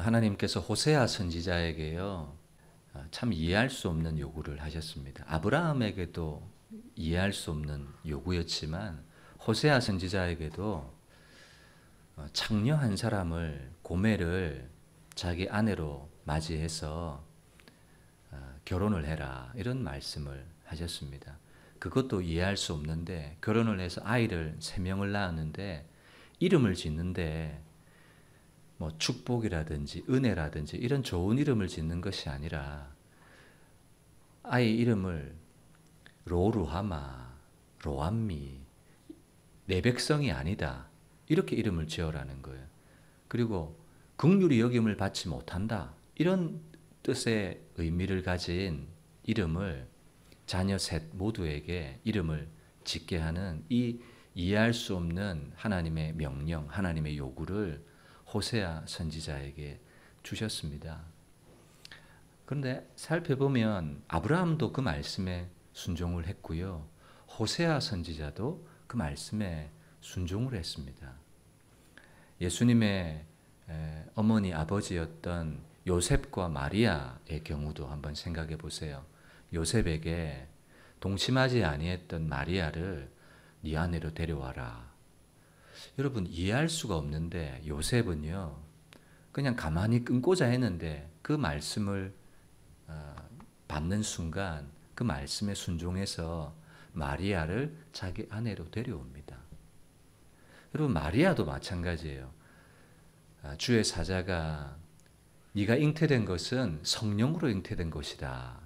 하나님께서 호세아 선지자에게요, 참 이해할 수 없는 요구를 하셨습니다. 아브라함에게도 이해할 수 없는 요구였지만 호세아 선지자에게도 창녀 한 사람을, 고멜을 자기 아내로 맞이해서 결혼을 해라, 이런 말씀을 하셨습니다. 그것도 이해할 수 없는데, 결혼을 해서 아이를 3명을 낳았는데 이름을 짓는데 뭐 축복이라든지 은혜라든지 이런 좋은 이름을 짓는 것이 아니라 아이 이름을 로루하마, 로암미, 내 백성이 아니다, 이렇게 이름을 지어라는 거예요. 그리고 긍휼히 여김을 받지 못한다, 이런 뜻의 의미를 가진 이름을 자녀 셋 모두에게 이름을 짓게 하는 이 이해할 수 없는 하나님의 명령, 하나님의 요구를 호세아 선지자에게 주셨습니다. 그런데 살펴보면 아브라함도 그 말씀에 순종을 했고요, 호세아 선지자도 그 말씀에 순종을 했습니다. 예수님의 어머니 아버지였던 요셉과 마리아의 경우도 한번 생각해 보세요. 요셉에게 동침하지 아니했던 마리아를 네 아내로 데려와라. 여러분, 이해할 수가 없는데 요셉은요, 그냥 가만히 끊고자 했는데 그 말씀을 받는 순간 그 말씀에 순종해서 마리아를 자기 아내로 데려옵니다. 여러분, 마리아도 마찬가지예요. 주의 사자가 네가 잉태된 것은 성령으로 잉태된 것이다.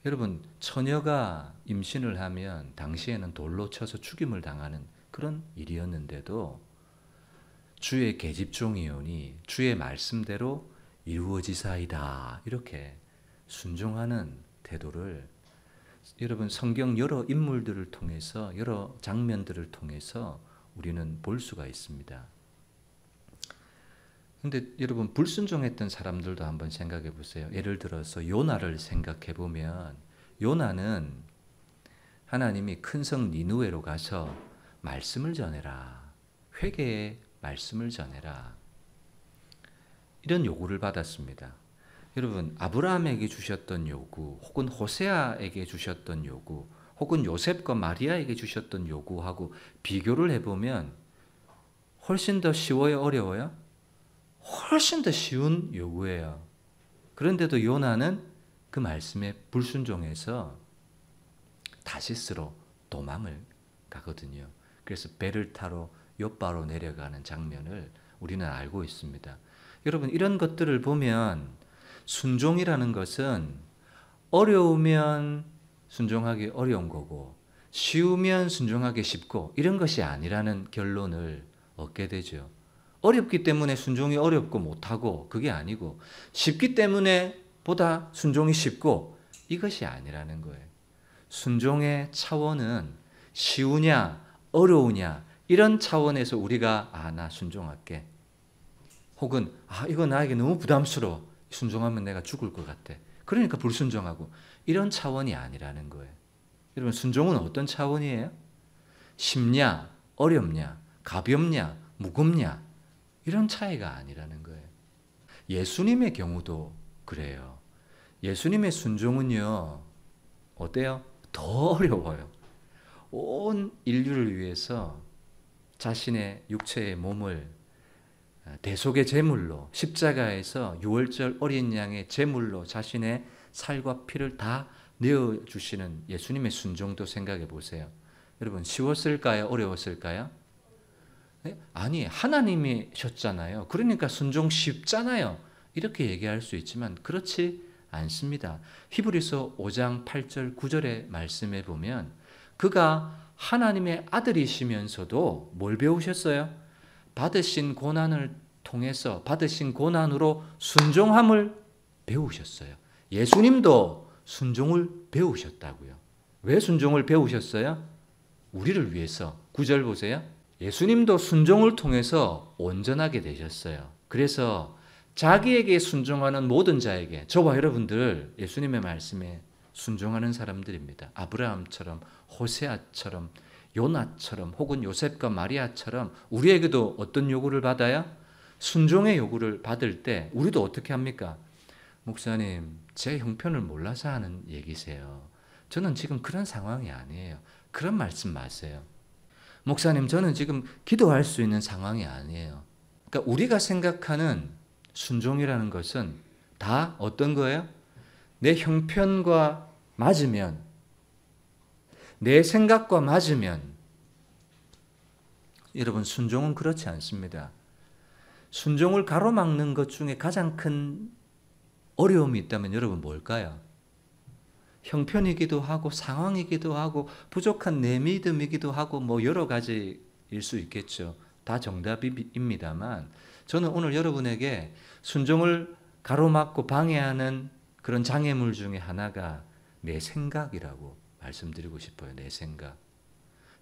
여러분, 처녀가 임신을 하면 당시에는 돌로 쳐서 죽임을 당하는 그런 일이었는데도 주의 계집종이오니 주의 말씀대로 이루어지사이다, 이렇게 순종하는 태도를 여러분 성경 여러 인물들을 통해서, 여러 장면들을 통해서 우리는 볼 수가 있습니다. 근데 여러분, 불순종했던 사람들도 한번 생각해 보세요. 예를 들어서 요나를 생각해 보면, 요나는 하나님이 큰 성 니느웨로 가서 말씀을 전해라, 회개의 말씀을 전해라, 이런 요구를 받았습니다. 여러분, 아브라함에게 주셨던 요구, 혹은 호세아에게 주셨던 요구, 혹은 요셉과 마리아에게 주셨던 요구하고 비교를 해보면 훨씬 더 쉬워요, 어려워요? 훨씬 더 쉬운 요구예요. 그런데도 요나는 그 말씀에 불순종해서 다시스로 도망을 가거든요. 그래서 배를 타러 욥바로 내려가는 장면을 우리는 알고 있습니다. 여러분, 이런 것들을 보면 순종이라는 것은 어려우면 순종하기 어려운 거고 쉬우면 순종하기 쉽고 이런 것이 아니라는 결론을 얻게 되죠. 어렵기 때문에 순종이 어렵고 못하고 그게 아니고, 쉽기 때문에 보다 순종이 쉽고, 이것이 아니라는 거예요. 순종의 차원은 쉬우냐 어려우냐 이런 차원에서 우리가 나 순종할게, 혹은 이거 나에게 너무 부담스러워, 순종하면 내가 죽을 것 같아, 그러니까 불순종하고, 이런 차원이 아니라는 거예요. 여러분, 순종은 어떤 차원이에요? 쉽냐 어렵냐, 가볍냐 무겁냐, 이런 차이가 아니라는 거예요. 예수님의 경우도 그래요. 예수님의 순종은요, 어때요? 더 어려워요. 온 인류를 위해서 자신의 육체의 몸을 대속의 제물로, 십자가에서 유월절 어린 양의 제물로 자신의 살과 피를 다 내어주시는 예수님의 순종도 생각해 보세요. 여러분, 쉬웠을까요? 어려웠을까요? 아니, 하나님이셨잖아요. 그러니까 순종 쉽잖아요, 이렇게 얘기할 수 있지만 그렇지 않습니다. 히브리서 5장 8절 9절의 말씀에 보면 그가 하나님의 아들이시면서도 뭘 배우셨어요? 받으신 고난을 통해서, 받으신 고난으로 순종함을 배우셨어요. 예수님도 순종을 배우셨다고요. 왜 순종을 배우셨어요? 우리를 위해서. 9절 보세요. 예수님도 순종을 통해서 온전하게 되셨어요. 그래서 자기에게 순종하는 모든 자에게, 저와 여러분들 예수님의 말씀에 순종하는 사람들입니다. 아브라함처럼, 호세아처럼, 요나처럼, 혹은 요셉과 마리아처럼 우리에게도 어떤 요구를 받아요? 순종의 요구를 받을 때 우리도 어떻게 합니까? 목사님, 제 형편을 몰라서 하는 얘기세요. 저는 지금 그런 상황이 아니에요. 그런 말씀 마세요. 목사님, 저는 지금 기도할 수 있는 상황이 아니에요. 그러니까 우리가 생각하는 순종이라는 것은 다 어떤 거예요? 내 형편과 맞으면, 내 생각과 맞으면. 여러분, 순종은 그렇지 않습니다. 순종을 가로막는 것 중에 가장 큰 어려움이 있다면 여러분 뭘까요? 형편이기도 하고 상황이기도 하고 부족한 내 믿음이기도 하고 뭐 여러 가지일 수 있겠죠. 다 정답입니다만 저는 오늘 여러분에게 순종을 가로막고 방해하는 그런 장애물 중에 하나가 내 생각이라고 말씀드리고 싶어요. 내 생각.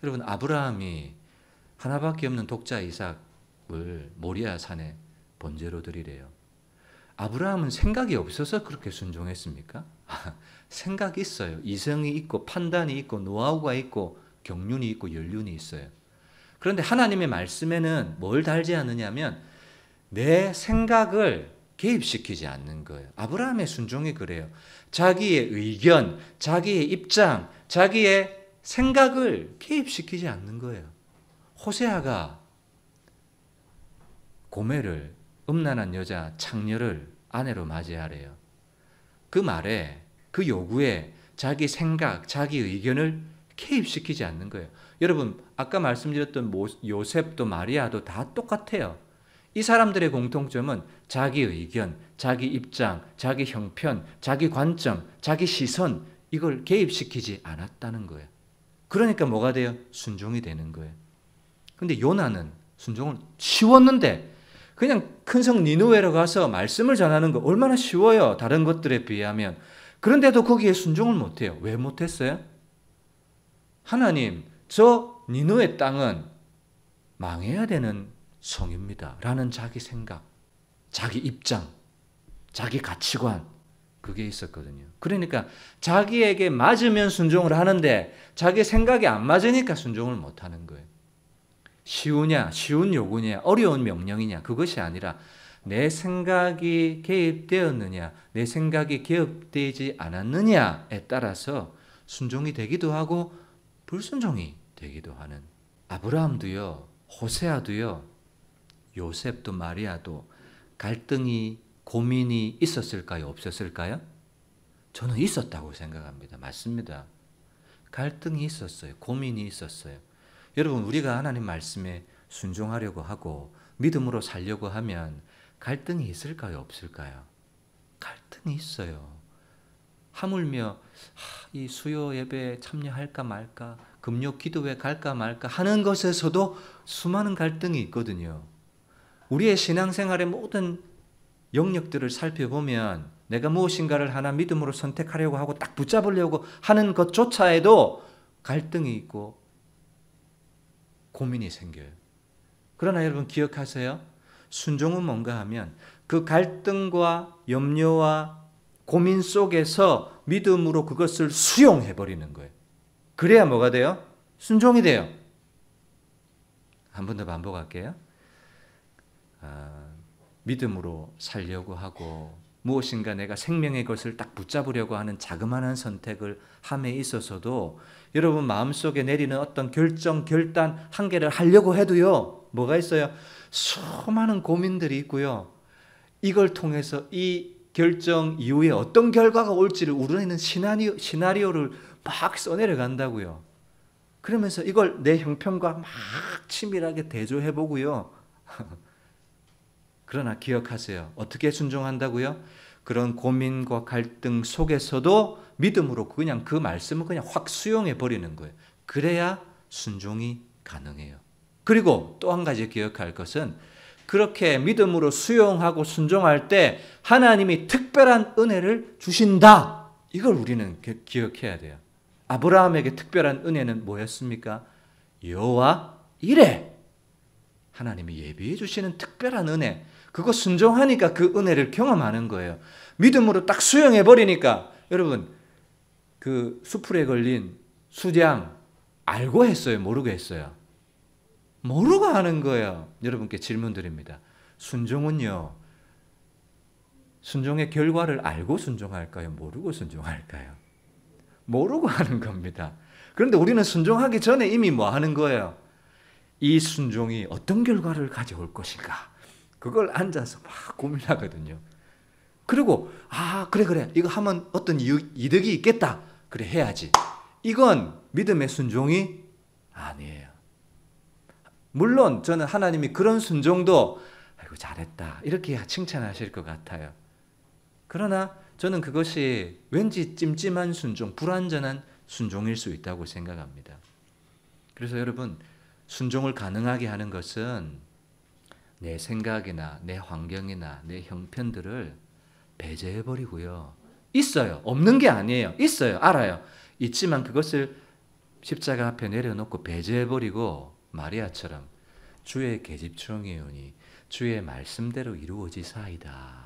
여러분, 아브라함이 하나밖에 없는 독자 이삭을 모리아 산에 번제로 드리래요. 아브라함은 생각이 없어서 그렇게 순종했습니까? 생각이 있어요. 이성이 있고 판단이 있고 노하우가 있고 경륜이 있고 연륜이 있어요. 그런데 하나님의 말씀에는 뭘 달지 않느냐면 내 생각을 개입시키지 않는 거예요. 아브라함의 순종이 그래요. 자기의 의견, 자기의 입장, 자기의 생각을 개입시키지 않는 거예요. 호세아가 고멜을, 음란한 여자 창녀를 아내로 맞이하래요. 그 말에, 그 요구에 자기 생각, 자기 의견을 개입시키지 않는 거예요. 여러분, 아까 말씀드렸던 요셉도 마리아도 다 똑같아요. 이 사람들의 공통점은 자기 의견, 자기 입장, 자기 형편, 자기 관점, 자기 시선, 이걸 개입시키지 않았다는 거예요. 그러니까 뭐가 돼요? 순종이 되는 거예요. 근데 요나는 순종을 쉬웠는데 그냥 큰 성 니느웨로 가서 말씀을 전하는 거 얼마나 쉬워요. 다른 것들에 비하면. 그런데도 거기에 순종을 못해요. 왜 못했어요? 하나님, 저 니느웨 땅은 망해야 되는 성입니다. 라는 자기 생각, 자기 입장, 자기 가치관, 그게 있었거든요. 그러니까 자기에게 맞으면 순종을 하는데 자기 생각이 안 맞으니까 순종을 못하는 거예요. 쉬우냐, 쉬운 요구냐, 어려운 명령이냐, 그것이 아니라 내 생각이 개입되었느냐, 내 생각이 개입되지 않았느냐에 따라서 순종이 되기도 하고 불순종이 되기도 하는. 아브라함도요, 호세아도요, 요셉도 마리아도 갈등이, 고민이 있었을까요? 없었을까요? 저는 있었다고 생각합니다. 맞습니다. 갈등이 있었어요. 고민이 있었어요. 여러분, 우리가 하나님 말씀에 순종하려고 하고 믿음으로 살려고 하면 갈등이 있을까요? 없을까요? 갈등이 있어요. 하물며 이 수요 예배에 참여할까 말까, 금요 기도회 갈까 말까 하는 것에서도 수많은 갈등이 있거든요. 우리의 신앙생활의 모든 영역들을 살펴보면 내가 무엇인가를 하나 믿음으로 선택하려고 하고 딱 붙잡으려고 하는 것조차에도 갈등이 있고 고민이 생겨요. 그러나 여러분 기억하세요. 순종은 뭔가 하면 그 갈등과 염려와 고민 속에서 믿음으로 그것을 수용해버리는 거예요. 그래야 뭐가 돼요? 순종이 돼요. 한 번 더 반복할게요. 믿음으로 살려고 하고 무엇인가 내가 생명의 것을 딱 붙잡으려고 하는 자그마한 선택을 함에 있어서도 여러분 마음속에 내리는 어떤 결정, 결단 한 개를 하려고 해도요. 뭐가 있어요? 수많은 고민들이 있고요. 이걸 통해서 이 결정 이후에 어떤 결과가 올지를 우려내는 시나리오를 막 써내려간다고요. 그러면서 이걸 내 형편과 막 치밀하게 대조해보고요. 그러나 기억하세요. 어떻게 순종한다고요? 그런 고민과 갈등 속에서도 믿음으로 그냥 그 말씀을 그냥 확 수용해 버리는 거예요. 그래야 순종이 가능해요. 그리고 또 한 가지 기억할 것은 그렇게 믿음으로 수용하고 순종할 때 하나님이 특별한 은혜를 주신다. 이걸 우리는 기억해야 돼요. 아브라함에게 특별한 은혜는 뭐였습니까? 여호와 이레. 하나님이 예비해 주시는 특별한 은혜. 그거 순종하니까 그 은혜를 경험하는 거예요. 믿음으로 딱 수용해 버리니까 여러분 그 수풀에 걸린 수장 알고 했어요? 모르고 했어요? 모르고 하는 거예요. 여러분께 질문 드립니다. 순종은요, 순종의 결과를 알고 순종할까요? 모르고 순종할까요? 모르고 하는 겁니다. 그런데 우리는 순종하기 전에 이미 뭐 하는 거예요? 이 순종이 어떤 결과를 가져올 것인가? 그걸 앉아서 막 고민하거든요. 그리고 그래 이거 하면 어떤 이득이 있겠다. 그래 해야지. 이건 믿음의 순종이 아니에요. 물론 저는 하나님이 그런 순종도 아이고 잘했다 이렇게 칭찬하실 것 같아요. 그러나 저는 그것이 왠지 찜찜한 순종, 불완전한 순종일 수 있다고 생각합니다. 그래서 여러분, 순종을 가능하게 하는 것은 내 생각이나 내 환경이나 내 형편들을 배제해버리고요. 있어요. 없는 게 아니에요. 있어요. 알아요. 있지만 그것을 십자가 앞에 내려놓고 배제해버리고 마리아처럼 주의 계집종이오니 주의 말씀대로 이루어지사이다.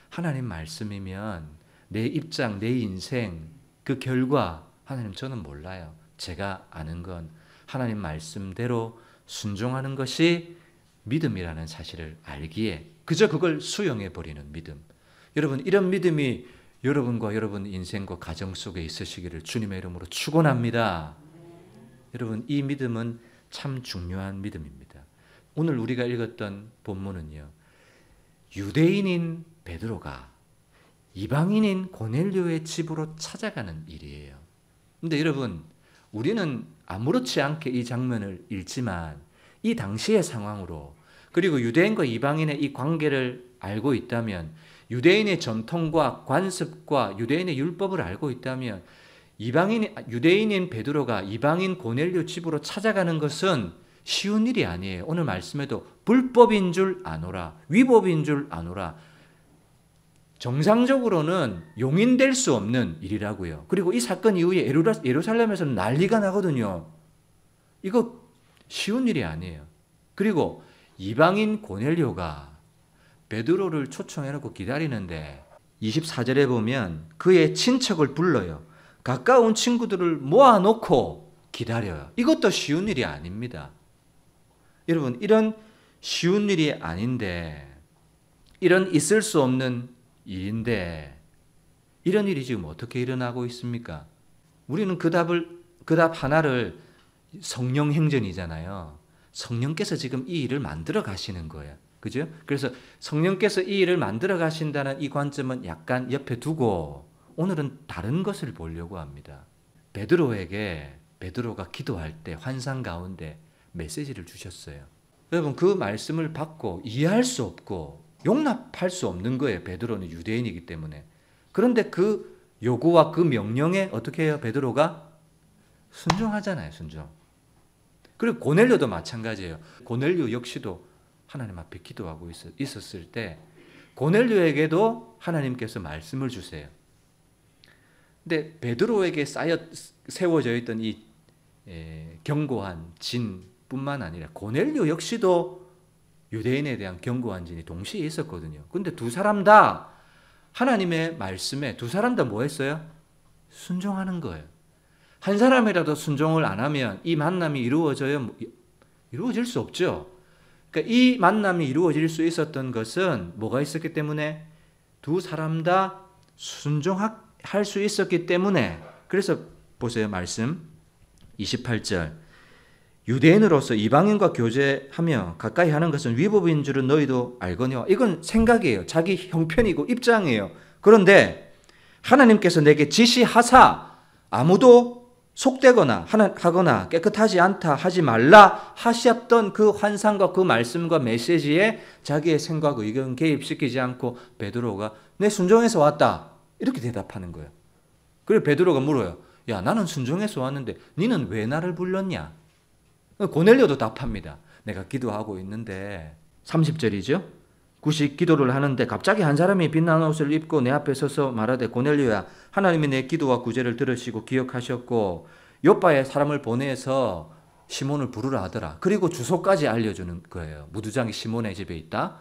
하나님 말씀이면 내 입장, 내 인생, 그 결과 하나님 저는 몰라요. 제가 아는 건 하나님 말씀대로 순종하는 것이 믿음이라는 사실을 알기에 그저 그걸 수용해버리는 믿음. 여러분, 이런 믿음이 여러분과 여러분 인생과 가정 속에 있으시기를 주님의 이름으로 축원합니다. 여러분, 이 믿음은 참 중요한 믿음입니다. 오늘 우리가 읽었던 본문은요, 유대인인 베드로가 이방인인 고넬료의 집으로 찾아가는 일이에요. 근데 여러분, 우리는 아무렇지 않게 이 장면을 읽지만 이 당시의 상황으로, 그리고 유대인과 이방인의 이 관계를 알고 있다면, 유대인의 전통과 관습과 유대인의 율법을 알고 있다면, 유대인인 베드로가 이방인 고넬료 집으로 찾아가는 것은 쉬운 일이 아니에요. 오늘 말씀에도 불법인 줄 아노라, 위법인 줄 아노라, 정상적으로는 용인될 수 없는 일이라고요. 그리고 이 사건 이후에 예루살렘에서는 난리가 나거든요. 이거 쉬운 일이 아니에요. 그리고 이방인 고넬료가 베드로를 초청해놓고 기다리는데 24절에 보면 그의 친척을 불러요. 가까운 친구들을 모아놓고 기다려요. 이것도 쉬운 일이 아닙니다. 여러분, 이런 쉬운 일이 아닌데, 이런 있을 수 없는 일인데, 이런 일이 지금 어떻게 일어나고 있습니까? 우리는 그 답 하나를 성령 행전이잖아요. 성령께서 지금 이 일을 만들어 가시는 거예요. 그죠? 그래서 성령께서 이 일을 만들어 가신다는 이 관점은 약간 옆에 두고 오늘은 다른 것을 보려고 합니다. 베드로가 기도할 때 환상 가운데 메시지를 주셨어요. 여러분, 그 말씀을 받고 이해할 수 없고 용납할 수 없는 거예요. 베드로는 유대인이기 때문에. 그런데 그 요구와 그 명령에 어떻게 해요? 베드로가 순종하잖아요. 순종. 그리고 고넬료도 마찬가지예요. 고넬료 역시도 하나님 앞에 기도하고 있었을 때 고넬료에게도 하나님께서 말씀을 주세요. 근데 베드로에게 세워져 있던 이 견고한 진뿐만 아니라 고넬료 역시도 유대인에 대한 견고한 진이 동시에 있었거든요. 근데 두 사람 다 하나님의 말씀에 두 사람 다 뭐 했어요? 순종하는 거예요. 한 사람이라도 순종을 안 하면 이 만남이 이루어져요? 이루어질 수 없죠. 그러니까 이 만남이 이루어질 수 있었던 것은 뭐가 있었기 때문에 두 사람 다 순종할 수 있었기 때문에. 그래서 보세요, 말씀 28절. 유대인으로서 이방인과 교제하며 가까이 하는 것은 위법인 줄은 너희도 알거니와. 이건 생각이에요. 자기 형편이고 입장이에요. 그런데 하나님께서 내게 지시하사 아무도 속되거나 하거나 깨끗하지 않다 하지 말라 하셨던 그 환상과 그 말씀과 메시지에 자기의 생각, 의견 개입시키지 않고 베드로가 내 순종해서 왔다 이렇게 대답하는 거예요. 그리고 베드로가 물어요. 야, 나는 순종해서 왔는데 니는 왜 나를 불렀냐? 고넬료도 답합니다. 내가 기도하고 있는데 30절이죠. 구식 기도를 하는데 갑자기 한 사람이 빛나는 옷을 입고 내 앞에 서서 말하되 고넬료야, 하나님이 내 기도와 구제를 들으시고 기억하셨고 요빠에 사람을 보내서 시몬을 부르라 하더라. 그리고 주소까지 알려주는 거예요. 무두장이 시몬의 집에 있다.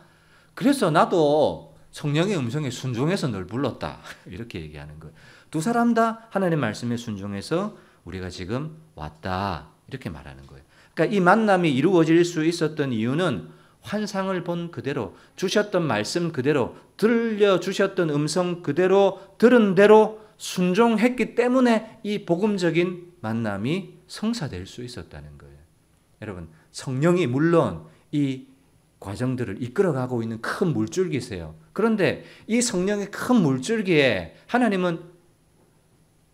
그래서 나도 성령의 음성에 순종해서 널 불렀다. 이렇게 얘기하는 거예요. 두 사람 다 하나님 말씀에 순종해서 우리가 지금 왔다. 이렇게 말하는 거예요. 그러니까 이 만남이 이루어질 수 있었던 이유는 환상을 본 그대로, 주셨던 말씀 그대로, 들려주셨던 음성 그대로, 들은 대로 순종했기 때문에 이 복음적인 만남이 성사될 수 있었다는 거예요. 여러분, 성령이 물론 이 과정들을 이끌어가고 있는 큰 물줄기세요. 그런데 이 성령의 큰 물줄기에 하나님은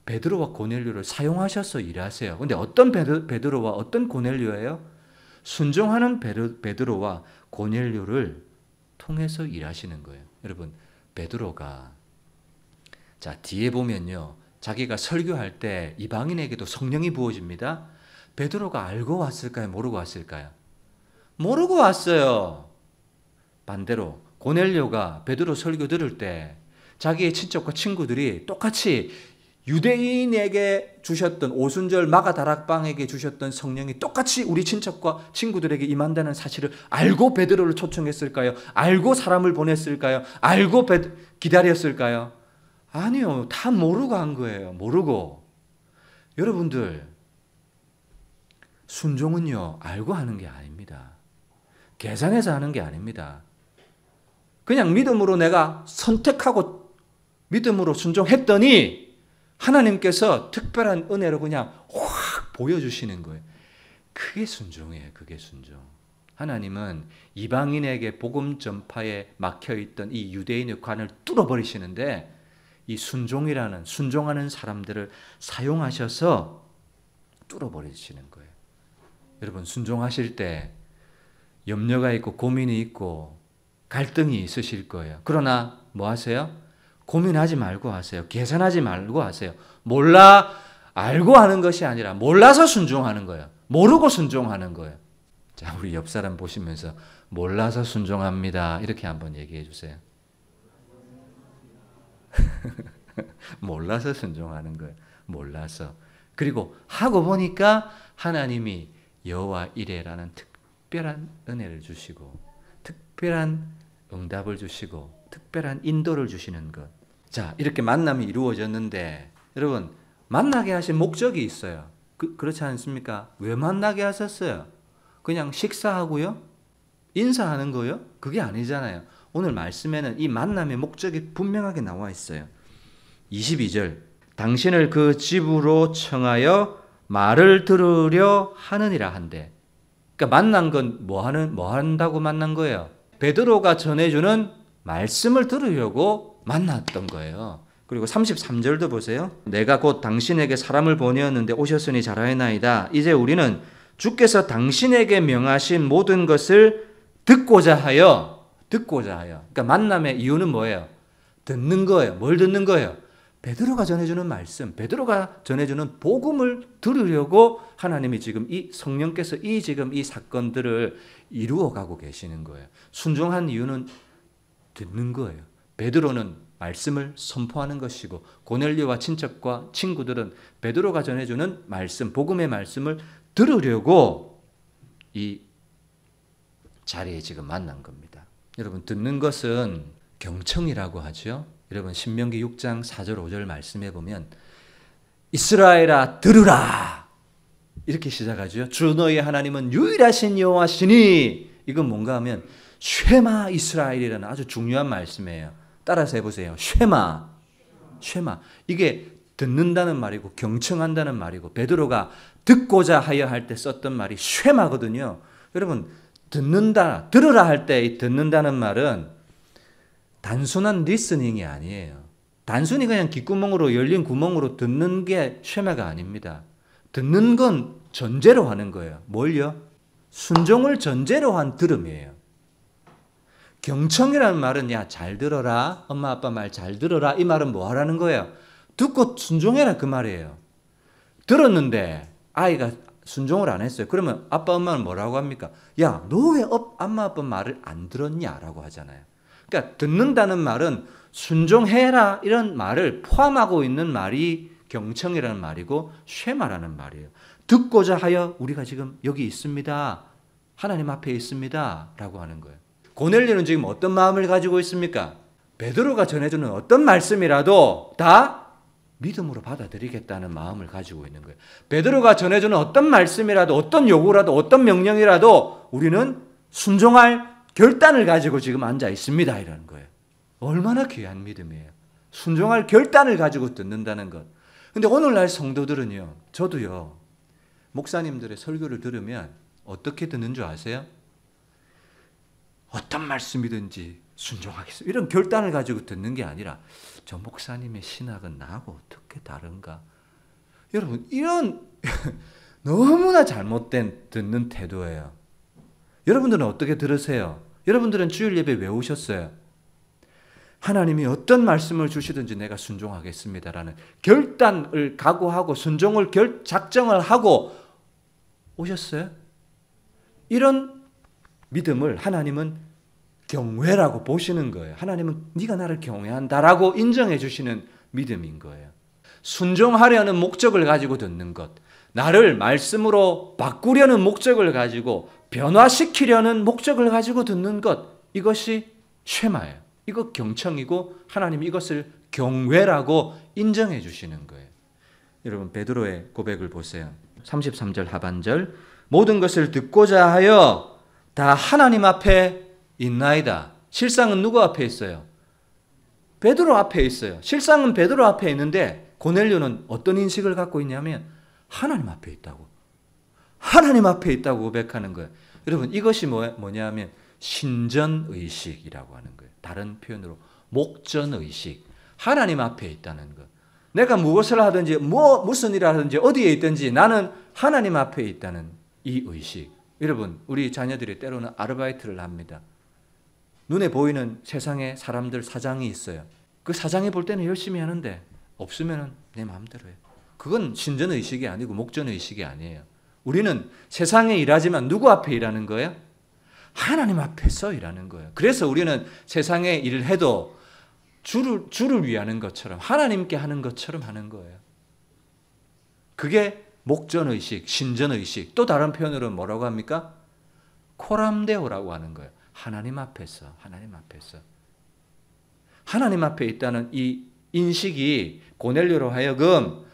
베드로와 고넬료를 사용하셔서 일하세요. 근데 어떤 베드로와 어떤 고넬료예요? 순종하는 베드로와 고넬료를 통해서 일하시는 거예요. 여러분, 베드로가 자, 뒤에 보면요, 자기가 설교할 때 이방인에게도 성령이 부어집니다. 베드로가 알고 왔을까요? 모르고 왔을까요? 모르고 왔어요. 반대로 고넬료가 베드로 설교 들을 때 자기의 친척과 친구들이 똑같이 유대인에게 주셨던 오순절 마가다락방에게 주셨던 성령이 똑같이 우리 친척과 친구들에게 임한다는 사실을 알고 베드로를 초청했을까요? 알고 사람을 보냈을까요? 알고 기다렸을까요? 아니요. 다 모르고 한 거예요. 모르고. 여러분들, 순종은요, 알고 하는 게 아닙니다. 계산해서 하는 게 아닙니다. 그냥 믿음으로 내가 선택하고 믿음으로 순종했더니 하나님께서 특별한 은혜로 그냥 확 보여주시는 거예요. 그게 순종이에요. 그게 순종. 하나님은 이방인에게 복음 전파에 막혀있던 이 유대인의 관을 뚫어버리시는데 이 순종하는 사람들을 사용하셔서 뚫어버리시는 거예요. 여러분, 순종하실 때 염려가 있고 고민이 있고 갈등이 있으실 거예요. 그러나 뭐 하세요? 고민하지 말고 하세요. 계산하지 말고 하세요. 몰라 알고 하는 것이 아니라 몰라서 순종하는 거예요. 모르고 순종하는 거예요. 자, 우리 옆 사람 보시면서 몰라서 순종합니다. 이렇게 한번 얘기해 주세요. 몰라서 순종하는 거예요. 몰라서. 그리고 하고 보니까 하나님이 여호와 이레라는 특별한 은혜를 주시고 특별한 응답을 주시고 특별한 인도를 주시는 것. 자, 이렇게 만남이 이루어졌는데 여러분, 만나게 하신 목적이 있어요. 그렇지 않습니까? 왜 만나게 하셨어요? 그냥 식사하고요? 인사하는 거요? 그게 아니잖아요. 오늘 말씀에는 이 만남의 목적이 분명하게 나와 있어요. 22절, 당신을 그 집으로 청하여 말을 들으려 하느니라 한대. 그러니까 만난 건 뭐 한다고 만난 거예요? 베드로가 전해주는 말씀을 들으려고 만났던 거예요. 그리고 33절도 보세요. 내가 곧 당신에게 사람을 보내었는데 오셨으니 잘하였나이다. 이제 우리는 주께서 당신에게 명하신 모든 것을 듣고자 하여. 그러니까 만남의 이유는 뭐예요? 듣는 거예요. 뭘 듣는 거예요? 베드로가 전해주는 말씀, 베드로가 전해주는 복음을 들으려고 하나님이 지금 성령께서 지금 이 사건들을 이루어가고 계시는 거예요. 순종한 이유는 듣는 거예요. 베드로는 말씀을 선포하는 것이고 고넬료와 친척과 친구들은 베드로가 전해주는 말씀, 복음의 말씀을 들으려고 이 자리에 지금 만난 겁니다. 여러분, 듣는 것은 경청이라고 하죠. 여러분, 신명기 6장 4절 5절 말씀해 보면 이스라엘아 들으라 이렇게 시작하죠. 주 너의 하나님은 유일하신 여호와시니. 이건 뭔가 하면 쉐마 이스라엘이라는 아주 중요한 말씀이에요. 따라서 해보세요. 쉐마. 이게 듣는다는 말이고 경청한다는 말이고 베드로가 듣고자 하여 할 때 썼던 말이 쉐마거든요. 여러분, 들으라 할 때 이 듣는다는 말은 단순한 리스닝이 아니에요. 단순히 그냥 귓구멍으로 열린 구멍으로 듣는 게 쉐마가 아닙니다. 듣는 건 전제로 하는 거예요. 뭘요? 순종을 전제로 한 들음이에요. 경청이라는 말은 야, 잘 들어라. 엄마 아빠 말 잘 들어라. 이 말은 뭐 하라는 거예요? 듣고 순종해라 그 말이에요. 들었는데 아이가 순종을 안 했어요. 그러면 아빠 엄마는 뭐라고 합니까? 야, 너 왜 엄마 아빠 말을 안 들었냐라고 하잖아요. 그러니까 듣는다는 말은 순종해라 이런 말을 포함하고 있는 말이 경청이라는 말이고 쉐마라는 말이에요. 듣고자 하여 우리가 지금 여기 있습니다. 하나님 앞에 있습니다. 라고 하는 거예요. 고넬료는 지금 어떤 마음을 가지고 있습니까? 베드로가 전해주는 어떤 말씀이라도 다 믿음으로 받아들이겠다는 마음을 가지고 있는 거예요. 베드로가 전해주는 어떤 말씀이라도 어떤 요구라도 어떤 명령이라도 우리는 순종할 결단을 가지고 지금 앉아 있습니다. 이라는 거예요. 얼마나 귀한 믿음이에요. 순종할 결단을 가지고 듣는다는 것. 근데 오늘날 성도들은요, 저도요, 목사님들의 설교를 들으면 어떻게 듣는 줄 아세요? 어떤 말씀이든지 순종하겠습니다. 이런 결단을 가지고 듣는 게 아니라 저 목사님의 신학은 나하고 어떻게 다른가? 여러분, 이런 너무나 잘못된 듣는 태도예요. 여러분들은 어떻게 들으세요? 여러분들은 주일 예배 왜 오셨어요? 하나님이 어떤 말씀을 주시든지 내가 순종하겠습니다라는 결단을 각오하고 순종을 작정을 하고 오셨어요? 이런 믿음을 하나님은 경외라고 보시는 거예요. 하나님은 네가 나를 경외한다라고 인정해 주시는 믿음인 거예요. 순종하려는 목적을 가지고 듣는 것, 나를 말씀으로 바꾸려는 목적을 가지고 변화시키려는 목적을 가지고 듣는 것, 이것이 쉐마예요. 이거 경청이고 하나님이 이것을 경외라고 인정해 주시는 거예요. 여러분, 베드로의 고백을 보세요. 33절 하반절, 모든 것을 듣고자 하여 다 하나님 앞에 있나이다. 실상은 누구 앞에 있어요? 베드로 앞에 있어요. 실상은 베드로 앞에 있는데 고넬료는 어떤 인식을 갖고 있냐면 하나님 앞에 있다고. 하나님 앞에 있다고 고백하는 거예요. 여러분, 이것이 뭐냐면 신전의식이라고 하는 거예요. 다른 표현으로 목전의식. 하나님 앞에 있다는 것. 내가 무엇을 하든지 무슨 일을 하든지 어디에 있든지 나는 하나님 앞에 있다는 이 의식. 여러분, 우리 자녀들이 때로는 아르바이트를 합니다. 눈에 보이는 세상에 사람들 사장이 있어요. 그 사장이 볼 때는 열심히 하는데 없으면 내 마음대로 해요. 그건 신전의식이 아니고 목전의식이 아니에요. 우리는 세상에 일하지만 누구 앞에 일하는 거예요? 하나님 앞에서 일하는 거예요. 그래서 우리는 세상에 일을 해도 주를 위하는 것처럼 하나님께 하는 것처럼 하는 거예요. 그게 목전의식, 신전의식. 또 다른 표현으로 뭐라고 합니까? 코람데오라고 하는 거예요. 하나님 앞에서, 하나님 앞에서. 하나님 앞에 있다는 이 인식이 고넬료로 하여금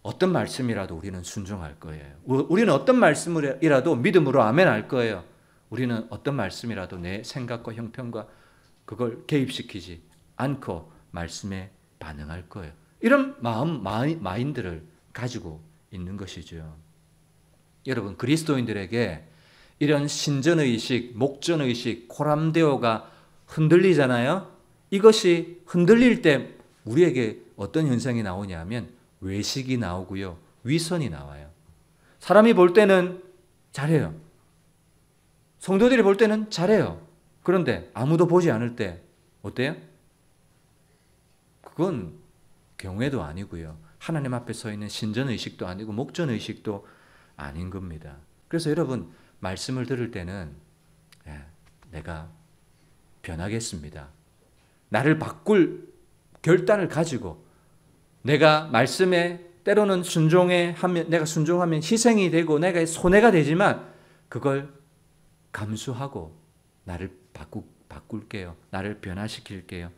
어떤 말씀이라도 우리는 순종할 거예요. 우리는 어떤 말씀이라도 믿음으로 아멘 할 거예요. 우리는 어떤 말씀이라도 내 생각과 형편과 그걸 개입시키지 않고 말씀에 반응할 거예요. 이런 마인드를 가지고 있는 것이죠. 여러분, 그리스도인들에게 이런 신전의식, 목전의식, 코람데오가 흔들리잖아요. 이것이 흔들릴 때 우리에게 어떤 현상이 나오냐면 외식이 나오고요. 위선이 나와요. 사람이 볼 때는 잘해요. 성도들이 볼 때는 잘해요. 그런데 아무도 보지 않을 때 어때요? 그건 경외도 아니고요. 하나님 앞에 서 있는 신전의식도 아니고 목전의식도 아닌 겁니다. 그래서 여러분, 말씀을 들을 때는 내가 변하겠습니다. 나를 바꿀 결단을 가지고 내가 말씀에 때로는 내가 순종하면 희생이 되고 내가 손해가 되지만 그걸 감수하고 나를 바꿀게요. 나를 변화시킬게요.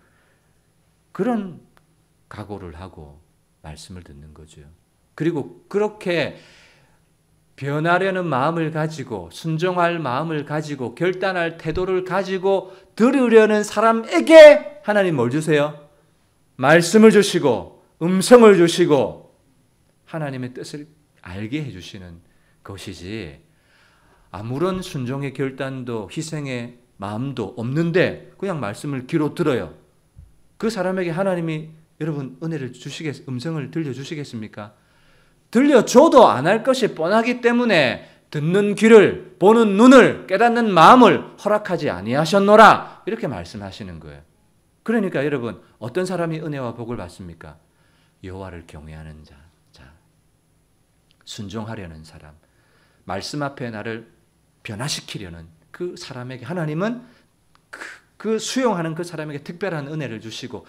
그런 각오를 하고 말씀을 듣는 거죠. 그리고 그렇게 변하려는 마음을 가지고 순종할 마음을 가지고 결단할 태도를 가지고 들으려는 사람에게 하나님 뭘 주세요? 말씀을 주시고 음성을 주시고 하나님의 뜻을 알게 해주시는 것이지, 아무런 순종의 결단도 희생의 마음도 없는데 그냥 말씀을 귀로 들어요. 그 사람에게 하나님이 여러분 은혜를 음성을 들려주시겠습니까? 들려줘도 안 할 것이 뻔하기 때문에 듣는 귀를, 보는 눈을, 깨닫는 마음을 허락하지 아니하셨노라, 이렇게 말씀하시는 거예요. 그러니까 여러분, 어떤 사람이 은혜와 복을 받습니까? 여호와를 경외하는 자, 순종하려는 사람, 말씀 앞에 나를 변화시키려는 그 사람에게 하나님은 그 수용하는 그 사람에게 특별한 은혜를 주시고,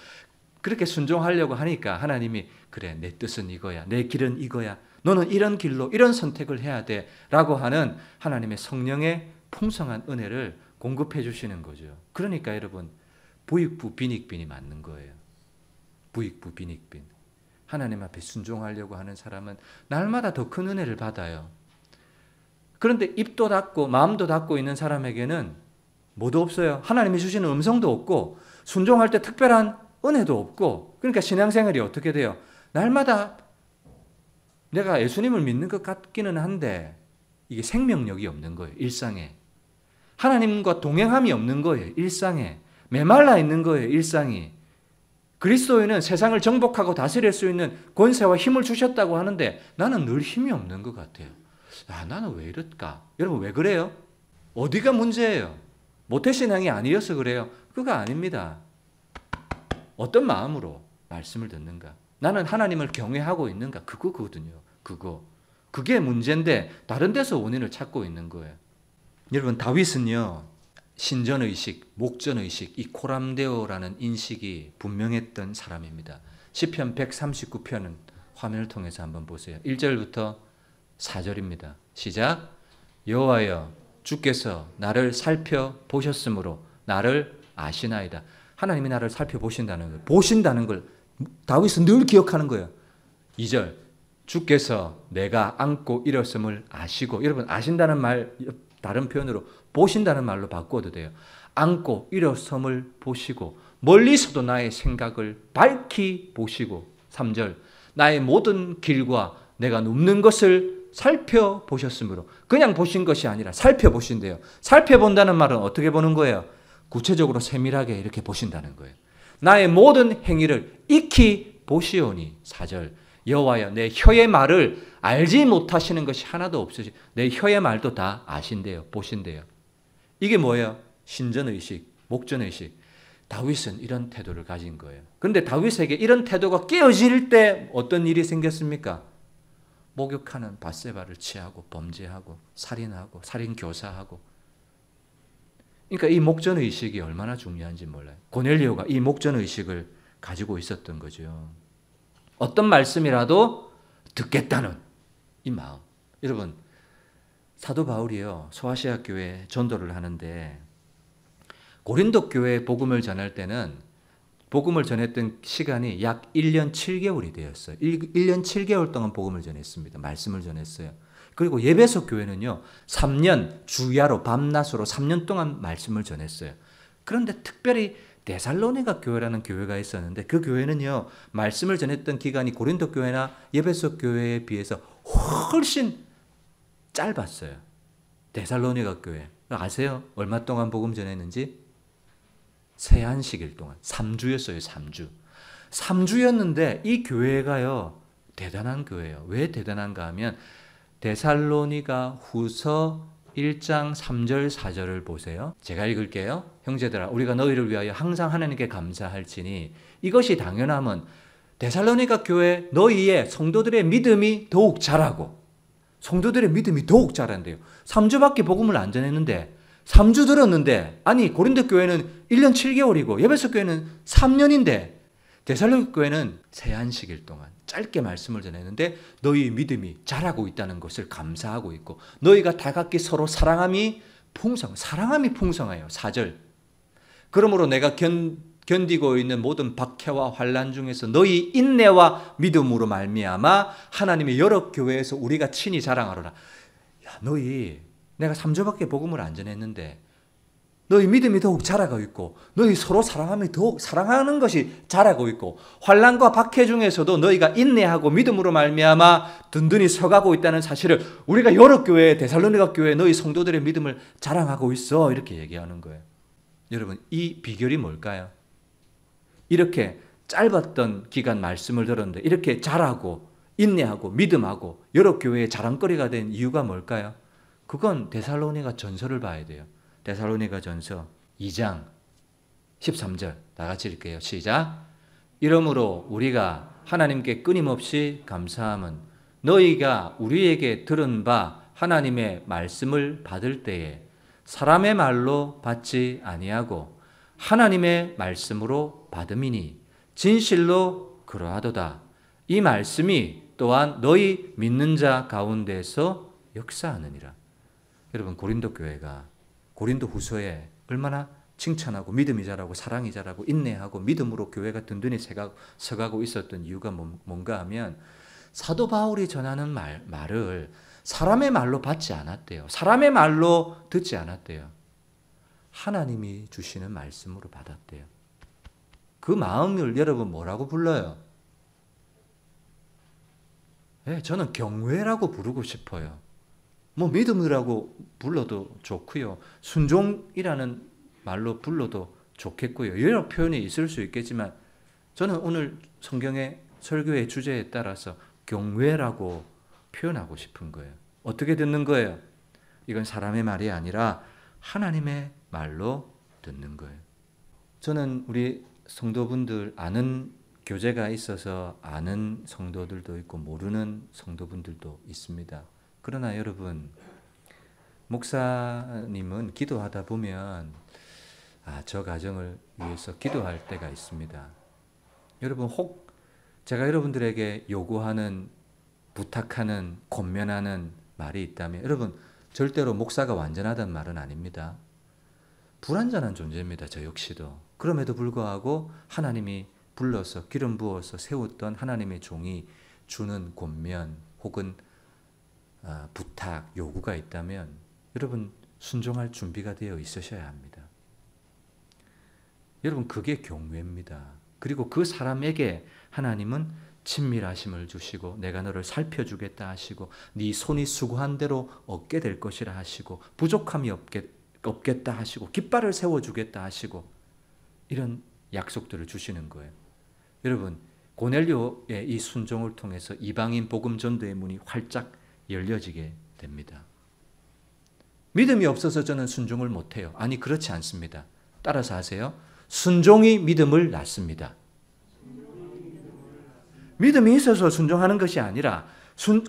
그렇게 순종하려고 하니까 하나님이 그래, 내 뜻은 이거야, 내 길은 이거야, 너는 이런 길로 이런 선택을 해야 돼 라고 하는 하나님의 성령의 풍성한 은혜를 공급해 주시는 거죠. 그러니까 여러분, 부익부 빈익빈이 맞는 거예요. 부익부 빈익빈. 하나님 앞에 순종하려고 하는 사람은 날마다 더 큰 은혜를 받아요. 그런데 입도 닫고 마음도 닫고 있는 사람에게는 뭐도 없어요. 하나님이 주시는 음성도 없고 순종할 때 특별한 은혜도 없고, 그러니까 신앙생활이 어떻게 돼요? 날마다 내가 예수님을 믿는 것 같기는 한데 이게 생명력이 없는 거예요. 일상에. 하나님과 동행함이 없는 거예요. 일상에. 메말라 있는 거예요. 일상이. 그리스도인은 세상을 정복하고 다스릴 수 있는 권세와 힘을 주셨다고 하는데 나는 늘 힘이 없는 것 같아요. 나는 왜 이럴까? 여러분 왜 그래요? 어디가 문제예요? 모태신앙이 아니어서 그래요? 그거 아닙니다. 어떤 마음으로 말씀을 듣는가? 나는 하나님을 경외하고 있는가? 그거거든요. 그게 문제인데 다른 데서 원인을 찾고 있는 거예요. 여러분 다윗은요. 신전의식, 목전의식, 이 코람데오라는 인식이 분명했던 사람입니다. 시편 139편은 화면을 통해서 한번 보세요. 1절부터 4절입니다. 시작. 여호와여 주께서 나를 살펴보셨으므로 나를 아시나이다. 하나님이 나를 살펴보신다는 걸 다윗은 늘 기억하는 거예요. 2절 주께서 내가 안고 일었음을 아시고, 여러분 아신다는 말 다른 표현으로 보신다는 말로 바꿔도 돼요. 안고 일어섬을 보시고 멀리서도 나의 생각을 밝히 보시고, 3절 나의 모든 길과 내가 눕는 것을 살펴보셨으므로, 그냥 보신 것이 아니라 살펴보신대요. 살펴본다는 말은 어떻게 보는 거예요? 구체적으로 세밀하게 이렇게 보신다는 거예요. 나의 모든 행위를 익히 보시오니. 4절 여호와여 내 혀의 말을 알지 못하시는 것이 하나도 없으시, 내 혀의 말도 다 아신대요. 보신대요. 이게 뭐예요? 신전의식, 목전의식. 다윗은 이런 태도를 가진 거예요. 그런데 다윗에게 이런 태도가 깨어질 때 어떤 일이 생겼습니까? 목욕하는 밧세바를 취하고 범죄하고 살인하고 살인교사하고. 그러니까 이 목전의식이 얼마나 중요한지 몰라요. 고넬료가 이 목전의식을 가지고 있었던 거죠. 어떤 말씀이라도 듣겠다는 이 마음. 여러분 사도 바울이요 소아시아 교회에 전도를 하는데 고린도 교회에 복음을 전할 때는 복음을 전했던 시간이 약 1년 7개월이 되었어요. 1년 7개월 동안 복음을 전했습니다. 말씀을 전했어요. 그리고 예배소 교회는요 3년 주야로 밤낮으로 3년 동안 말씀을 전했어요. 그런데 특별히 데살로니가 교회라는 교회가 있었는데 그 교회는요 말씀을 전했던 기간이 고린도 교회나 예배소 교회에 비해서 훨씬 짧았어요. 데살로니가 교회 아세요? 얼마 동안 복음 전했는지? 세안식일 동안 3주였어요. 3주였는데 이 교회가요 대단한 교회예요. 왜 대단한가 하면 데살로니가 후서 1장 3절 4절을 보세요. 제가 읽을게요. 형제들아 우리가 너희를 위하여 항상 하나님께 감사할지니 이것이 당연함은 데살로니가 교회 너희의 성도들의 믿음이 더욱 자라고, 성도들의 믿음이 더욱 자란대요. 3주밖에 복음을 안 전했는데 3주 들었는데, 아니 고린도 교회는 1년 7개월이고 예배소 교회는 3년인데 데살로니가 교회는 세안식일 동안 짧게 말씀을 전했는데 너희 믿음이 자라고 있다는 것을 감사하고 있고 너희가 다 각기 서로 사랑함이 풍성해요. 4절 그러므로 내가 견디고 있는 모든 박해와 환난 중에서 너희 인내와 믿음으로 말미암아 하나님의 여러 교회에서 우리가 친히 자랑하노라. 야, 너희 내가 3주밖에 복음을 안 전했는데 너희 믿음이 더욱 자라고 있고 너희 서로 사랑함이 더욱 사랑하는 것이 자라고 있고 환난과 박해 중에서도 너희가 인내하고 믿음으로 말미암아 든든히 서가고 있다는 사실을 우리가 여러 교회 데살로니가 교회 너희 성도들의 믿음을 자랑하고 있어 이렇게 얘기하는 거예요. 여러분 이 비결이 뭘까요? 이렇게 짧았던 기간 말씀을 들었는데 이렇게 자라고 인내하고 믿음하고 여러 교회의 자랑거리가 된 이유가 뭘까요? 그건 데살로니가 전서를 봐야 돼요. 데살로니가 전서 2장 13절 다 같이 읽게요. 시작. 이러므로 우리가 하나님께 끊임없이 감사함은 너희가 우리에게 들은 바 하나님의 말씀을 받을 때에 사람의 말로 받지 아니하고 하나님의 말씀으로 받음이니 진실로 그러하도다. 이 말씀이 또한 너희 믿는 자 가운데서 역사하느니라. 여러분 고린도 교회가 고린도 후서에 얼마나 칭찬하고 믿음이 자라고 사랑이 자라고 인내하고 믿음으로 교회가 든든히 서가고 있었던 이유가 뭔가 하면 사도 바울이 전하는 말을 사람의 말로 받지 않았대요. 사람의 말로 듣지 않았대요. 하나님이 주시는 말씀으로 받았대요. 그 마음을 여러분 뭐라고 불러요? 네, 저는 경외라고 부르고 싶어요. 뭐 믿음이라고 불러도 좋고요. 순종이라는 말로 불러도 좋겠고요. 여러 표현이 있을 수 있겠지만 저는 오늘 성경의 설교의 주제에 따라서 경외라고 표현하고 싶은 거예요. 어떻게 듣는 거예요? 이건 사람의 말이 아니라 하나님의 말로 듣는 거예요. 저는 우리 성도분들 아는 교제가 있어서 아는 성도들도 있고 모르는 성도분들도 있습니다. 그러나 여러분, 목사님은 기도하다 보면 저 가정을 위해서 기도할 때가 있습니다. 여러분, 혹 제가 여러분들에게 요구하는, 부탁하는, 권면하는 말이 있다면 여러분, 절대로 목사가 완전하다는 말은 아닙니다. 불완전한 존재입니다. 저 역시도. 그럼에도 불구하고 하나님이 불러서 기름 부어서 세웠던 하나님의 종이 주는 권면 혹은 부탁, 요구가 있다면 여러분 순종할 준비가 되어 있으셔야 합니다. 여러분 그게 경외입니다. 그리고 그 사람에게 하나님은 친밀하심을 주시고 내가 너를 살펴주겠다 하시고 네 손이 수고한 대로 얻게 될 것이라 하시고 부족함이 없겠다 하시고 깃발을 세워주겠다 하시고 이런 약속들을 주시는 거예요. 여러분 고넬료의 이 순종을 통해서 이방인 복음 전도의 문이 활짝 열려지게 됩니다. 믿음이 없어서 저는 순종을 못해요. 아니 그렇지 않습니다. 따라서 하세요. 순종이 믿음을 낳습니다. 믿음이 있어서 순종하는 것이 아니라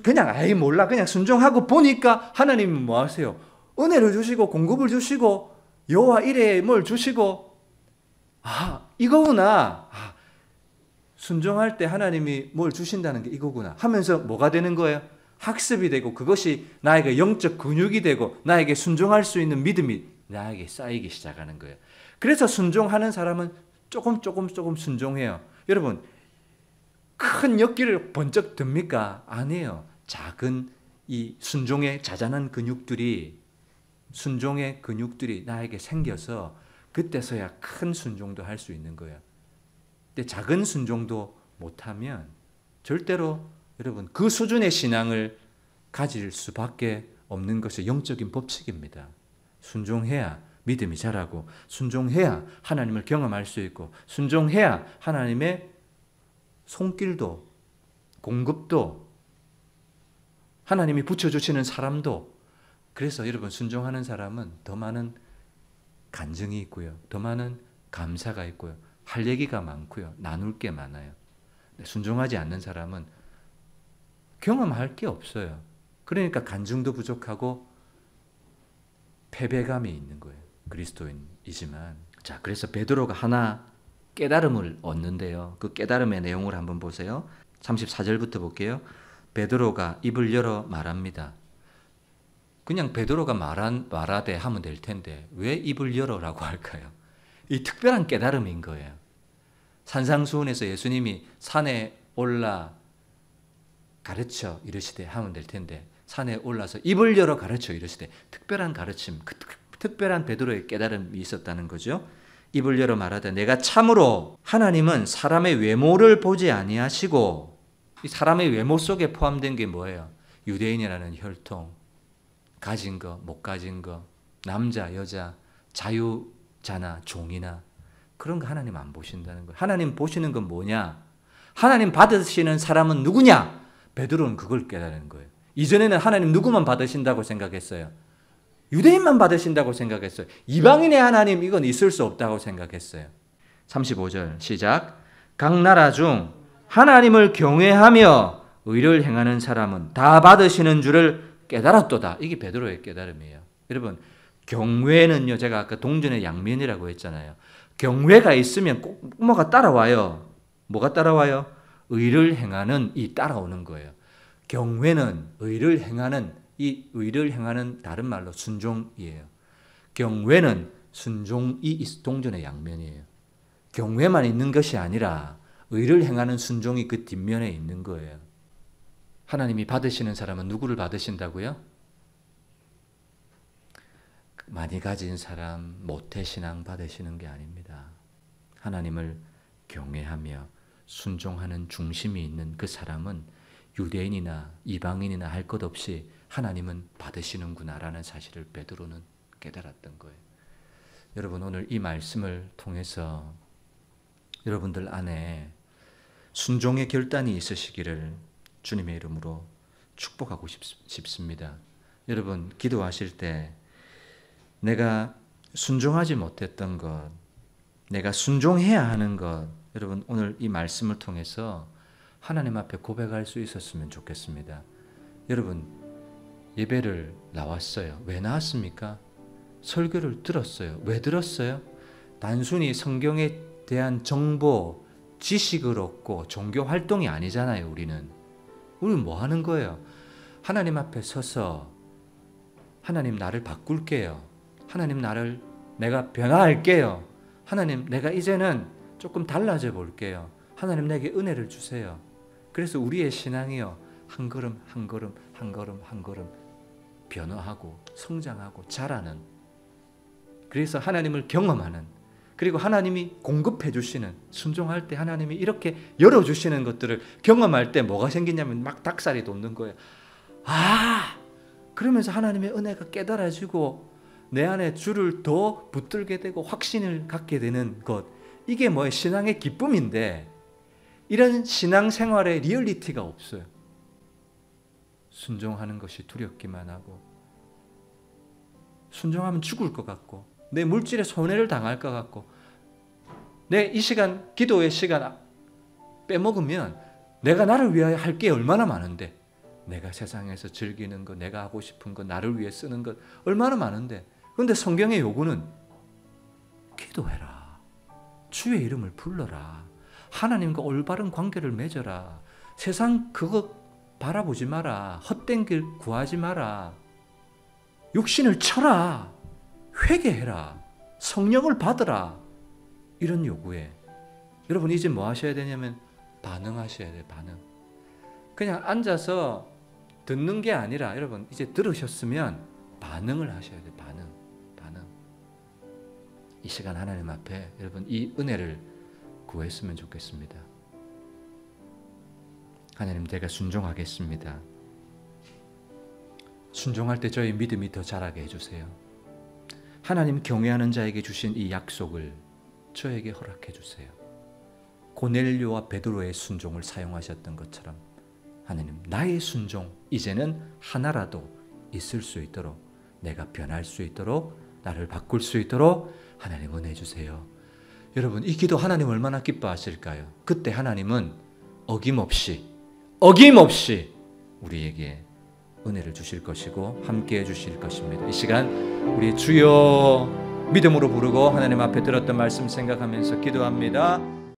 그냥 몰라 그냥 순종하고 보니까 하나님은 뭐 하세요? 은혜를 주시고 공급을 주시고 여호와 이레에 뭘 주시고 이거구나. 순종할 때 하나님이 뭘 주신다는 게 이거구나 하면서 뭐가 되는 거예요? 학습이 되고 그것이 나에게 영적 근육이 되고 나에게 순종할 수 있는 믿음이 나에게 쌓이기 시작하는 거예요. 그래서 순종하는 사람은 조금 순종해요. 여러분 큰 엿기를 번쩍 듭니까? 아니에요. 작은 이 순종의 자잘한 순종의 근육들이 나에게 생겨서 그때서야 큰 순종도 할 수 있는 거예요. 근데 작은 순종도 못하면 절대로 여러분 그 수준의 신앙을 가질 수밖에 없는 것이 영적인 법칙입니다. 순종해야 믿음이 자라고 순종해야 하나님을 경험할 수 있고 순종해야 하나님의 손길도 공급도 하나님이 붙여주시는 사람도 그래서 여러분 순종하는 사람은 더 많은 간증이 있고요. 더 많은 감사가 있고요. 할 얘기가 많고요. 나눌 게 많아요. 순종하지 않는 사람은 경험할 게 없어요. 그러니까 간증도 부족하고 패배감이 있는 거예요. 그리스도인이지만. 자, 그래서 베드로가 하나 깨달음을 얻는데요. 그 깨달음의 내용을 한번 보세요. 34절부터 볼게요. 베드로가 입을 열어 말합니다. 그냥 베드로가 말하되 하면 될 텐데 왜 입을 열어라고 할까요? 이 특별한 깨달음인 거예요. 산상수훈에서 예수님이 산에 올라 가르쳐 이르시되 하면 될 텐데 산에 올라서 입을 열어 가르쳐 이르시되 특별한 가르침, 특별한 베드로의 깨달음이 있었다는 거죠. 입을 열어 말하되 내가 참으로 하나님은 사람의 외모를 보지 아니하시고 이 사람의 외모 속에 포함된 게 뭐예요? 유대인이라는 혈통, 가진 거, 못 가진 거, 남자, 여자, 자유자나 종이나 그런 거 하나님 안 보신다는 거예요. 하나님 보시는 건 뭐냐? 하나님 받으시는 사람은 누구냐? 베드로는 그걸 깨달은 거예요. 이전에는 하나님 누구만 받으신다고 생각했어요? 유대인만 받으신다고 생각했어요. 이방인의 하나님 이건 있을 수 없다고 생각했어요. 35절 시작. 각 나라 중 하나님을 경외하며 의를 행하는 사람은 다 받으시는 줄을 깨달았도다. 이게 베드로의 깨달음이에요. 여러분 경외는요 제가 아까 동전의 양면이라고 했잖아요. 경외가 있으면 꼭 뭐가 따라와요. 뭐가 따라와요? 의를 행하는 이 따라오는 거예요. 경외는 의를 행하는 이 의를 행하는 다른 말로 순종이에요. 경외는 순종이 동전의 양면이에요. 경외만 있는 것이 아니라 의를 행하는 순종이 그 뒷면에 있는 거예요. 하나님이 받으시는 사람은 누구를 받으신다고요? 많이 가진 사람 모태신앙 받으시는 게 아닙니다. 하나님을 경외하며 순종하는 중심이 있는 그 사람은 유대인이나 이방인이나 할 것 없이 하나님은 받으시는구나라는 사실을 베드로는 깨달았던 거예요. 여러분, 오늘 이 말씀을 통해서 여러분들 안에 순종의 결단이 있으시기를 주님의 이름으로 축복하고 싶습니다. 여러분, 기도하실 때 내가 순종하지 못했던 것, 내가 순종해야 하는 것, 여러분 오늘 이 말씀을 통해서 하나님 앞에 고백할 수 있었으면 좋겠습니다. 여러분, 예배를 나왔어요. 왜 나왔습니까? 설교를 들었어요. 왜 들었어요? 단순히 성경에 대한 정보, 지식을 얻고 종교 활동이 아니잖아요. 우리는 뭐 하는 거예요? 하나님 앞에 서서 하나님 나를 바꿀게요. 하나님 내가 변화할게요. 하나님 내가 이제는 조금 달라져 볼게요. 하나님 내게 은혜를 주세요. 그래서 우리의 신앙이요, 한 걸음 한 걸음 한 걸음 한 걸음 변화하고 성장하고 자라는, 그래서 하나님을 경험하는, 그리고 하나님이 공급해 주시는, 순종할 때 하나님이 이렇게 열어주시는 것들을 경험할 때 뭐가 생기냐면 막 닭살이 돋는 거예요. 그러면서 하나님의 은혜가 깨달아지고 내 안에 주를 더 붙들게 되고 확신을 갖게 되는 것, 이게 뭐예요? 신앙의 기쁨인데 이런 신앙생활의 리얼리티가 없어요. 순종하는 것이 두렵기만 하고, 순종하면 죽을 것 같고, 내 물질에 손해를 당할 것 같고, 내 이 시간 기도의 시간 빼먹으면 내가 나를 위하여 할 게 얼마나 많은데, 내가 세상에서 즐기는 것, 내가 하고 싶은 것, 나를 위해 쓰는 것 얼마나 많은데, 그런데 성경의 요구는 기도해라, 주의 이름을 불러라, 하나님과 올바른 관계를 맺어라, 세상 그거 바라보지 마라, 헛된 길 구하지 마라, 육신을 쳐라, 회개해라, 성령을 받으라, 이런 요구에 여러분 이제 뭐 하셔야 되냐면 반응하셔야 돼요. 반응. 그냥 앉아서 듣는 게 아니라 여러분 이제 들으셨으면 반응을 하셔야 돼요. 반응. 이 시간 하나님 앞에 여러분 이 은혜를 구했으면 좋겠습니다. 하나님, 내가 순종하겠습니다. 순종할 때 저의 믿음이 더 자라게 해주세요. 하나님 경외하는 자에게 주신 이 약속을 저에게 허락해 주세요. 고넬료와 베드로의 순종을 사용하셨던 것처럼 하나님, 나의 순종 이제는 하나라도 있을 수 있도록, 내가 변할 수 있도록, 나를 바꿀 수 있도록 하나님 은혜 주세요. 여러분, 이 기도 하나님 얼마나 기뻐하실까요? 그때 하나님은 어김없이 우리에게 은혜를 주실 것이고 함께해 주실 것입니다. 이 시간 우리 주여 믿음으로 부르고 하나님 앞에 들었던 말씀 생각하면서 기도합니다.